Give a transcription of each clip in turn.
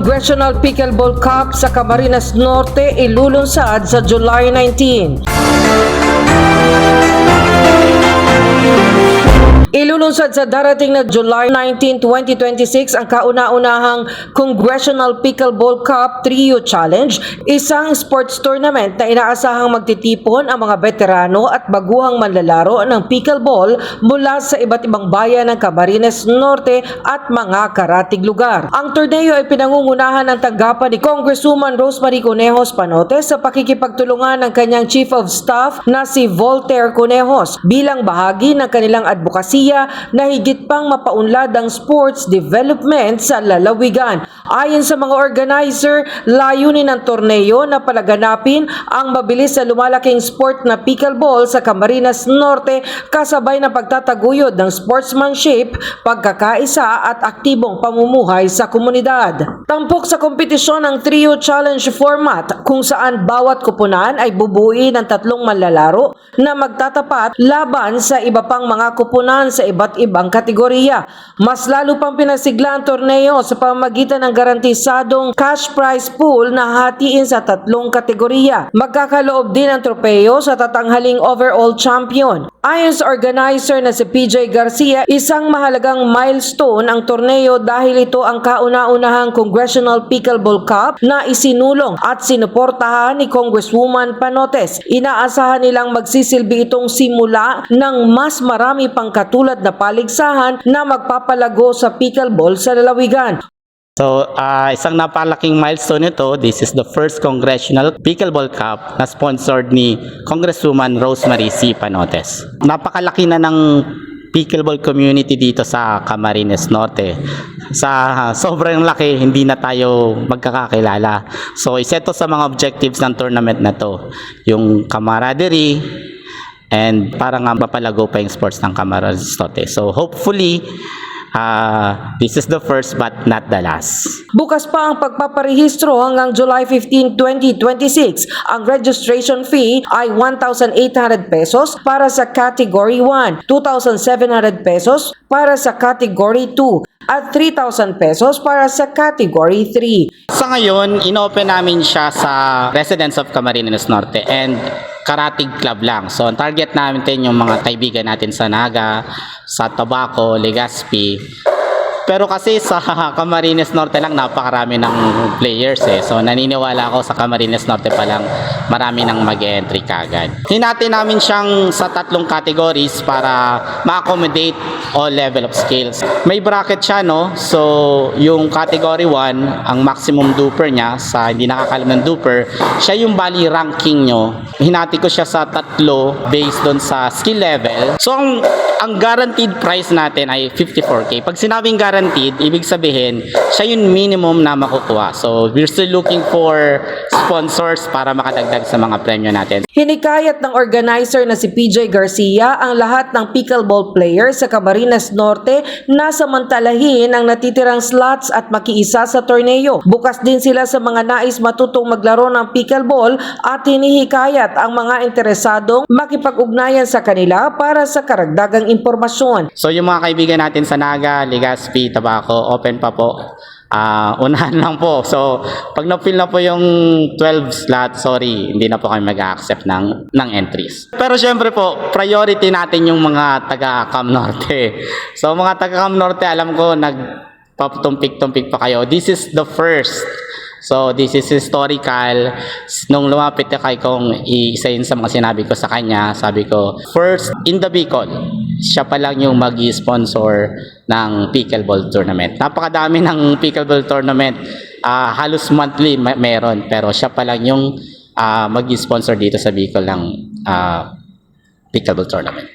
Congressional Pickleball Cup sa Camarines Norte ilulunsad sa July 19. Ilulunsad sa darating na July 19, 2026 ang kauna-unahang Congressional Pickleball Cup Trio Challenge, isang sports tournament na inaasahang magtitipon ang mga veterano at baguhang manlalaro ng pickleball mula sa iba't ibang bayan ng Camarines Norte at mga karatig lugar. Ang torneo ay pinangungunahan ng tanggapan ni Congresswoman Rosemary Conejos Panotes sa pakikipagtulungan ng kanyang Chief of Staff na si Voltaire Conejos bilang bahagi ng kanilang advokasya na higit pang mapaunlad ang sports development sa lalawigan. Ayon sa mga organizer, layunin ng torneo na palaganapin ang mabilis na lumalaking sport na pickleball sa Camarines Norte kasabay ng pagtataguyod ng sportsmanship, pagkakaisa at aktibong pamumuhay sa komunidad. Tampok sa kompetisyon ang Trio Challenge format kung saan bawat kupunan ay bubuuin ng 3 manlalaro na magtatapat laban sa iba pang mga kupunan sa iba't ibang kategorya. Mas lalo pang pinasigla ang torneo sa pamamagitan ng garantisadong cash prize pool na hatiin sa 3 kategorya. Magkakaloob din ang tropeyo sa tatanghaling overall champion. Ayon sa organizer na si PJ Garcia, isang mahalagang milestone ang torneo dahil ito ang kauna-unahang Congressional Pickleball Cup na isinulong at sinuportahan ni Congresswoman Panotes. Inaasahan nilang magsisilbi itong simula ng mas marami pang katulad na paligsahan na magpapalago sa pickleball sa lalawigan. So, isang napalaking milestone ito. This is the first Congressional Pickleball Cup na sponsored ni Congresswoman Rosemary C. Panotes. Napakalaki na ng pickleball community dito sa Camarines Norte. Sa sobrang laki, hindi na tayo magkakakilala. So, isa ito sa mga objectives ng tournament na to. Yung camaraderie, and parang mapalago pa yung sports ng Camarines Norte. So hopefully, this is the first but not the last. Bukas pa ang pagpaparehistro hanggang July 15, 2026. Ang registration fee ay 1,800 pesos para sa Category 1, 2,700 pesos para sa Category 2, at 3,000 pesos para sa Category 3. Sa ngayon, inopen namin siya sa residents of Camarines Norte and Karatig Club lang. So, ang target namin yung mga kaibigan natin sa Naga, sa Tabaco, Legazpi. Pero kasi sa Camarines Norte lang, napakarami ng players eh. So, naniniwala ako sa Camarines Norte pa lang, marami nang mag-entry kagad. Hinati namin siyang sa 3 categories para ma-accommodate all level of skills. May bracket siya, no? So, yung category 1, ang maximum duper niya, sa hindi nakakalam ng duper, siya yung bali ranking nyo. Hinati ko siya sa 3 based doon sa skill level. So, ang guaranteed price natin ay 54K. Pag sinabing guaranteed, ibig sabihin, siya yung minimum na makukuha. So, we're still looking for sponsors para makadagdag sa mga premyo natin. Hinikayat ng organizer na si PJ Garcia ang lahat ng pickleball players sa Camarines Norte na samantalahin ang natitirang slots at makiisa sa torneo. Bukas din sila sa mga nais matutong maglaro ng pickleball at hinihikayat ang mga interesadong makipag-ugnayan sa kanila para sa karagdagang impormasyon. So yung mga kaibigan natin sa Naga, Legazpi, Tabaco, open pa po. Unahan lang po. So pag na-fill na po yung 12 slot, sorry, hindi na po kami mag-accept ng entries. Pero syempre po, priority natin yung mga taga-Cam Norte. So mga taga-Cam Norte, alam ko nagpapatumpik-tumpik pa kayo. This is the first. So, this is historical. Nung lumapit na kay kong isa yun sa mga sinabi ko sa kanya, sabi ko, first in the Bicol, siya pa lang yung mag-sponsor ng pickleball tournament. Napakadami ng pickleball tournament. Halos monthly meron, pero siya pa lang yung mag-sponsor dito sa Bicol ng pickleball tournament.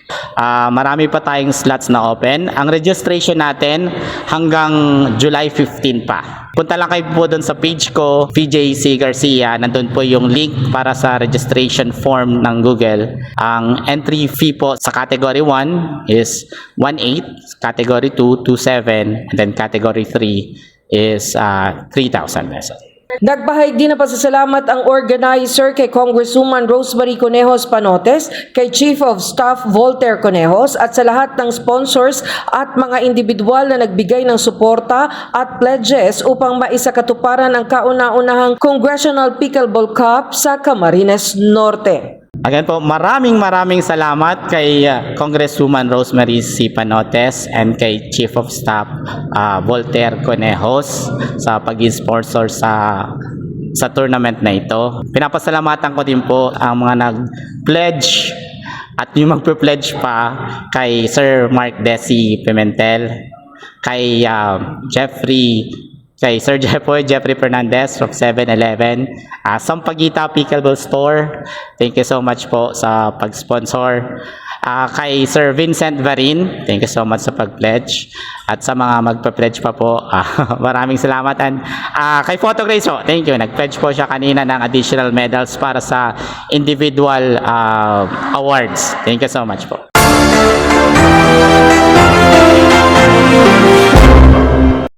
Marami pa tayong slots na open. Ang registration natin hanggang July 15 pa. Punta lang kayo po doon sa page ko, PJC Garcia. Nandun po yung link para sa registration form ng Google. Ang entry fee po sa category 1 is 1,800, category 2, 2,700, and then category 3 is 3,000 pesos. Nagbahayag din ng pasasalamat ang organizer kay Congresswoman Rosemary Conejos Panotes, kay Chief of Staff Voltaire Conejos at sa lahat ng sponsors at mga individual na nagbigay ng suporta at pledges upang maisakatuparan ang kauna-unahang Congressional Pickleball Cup sa Camarines Norte. Again po, maraming salamat kay Congresswoman Rosemary C. Panotes and kay Chief of Staff Voltaire Conejos sa pag-sponsor sa tournament na ito. Pinapasalamatan ko din po ang mga nag-pledge at yung magpe-pledge pa kay Sir Mark Desi Pimentel, kay Sir Jeffrey Fernandez from 7-Eleven, Sampaguita Pickleball Store, thank you so much po sa pag-sponsor. Kay Sir Vincent Varin, thank you so much sa pag-pledge. At sa mga magpa-pledge pa po, maraming salamat. And kay Photo Grace po, thank you. Nag-pledge po siya kanina ng additional medals para sa individual awards. Thank you so much po.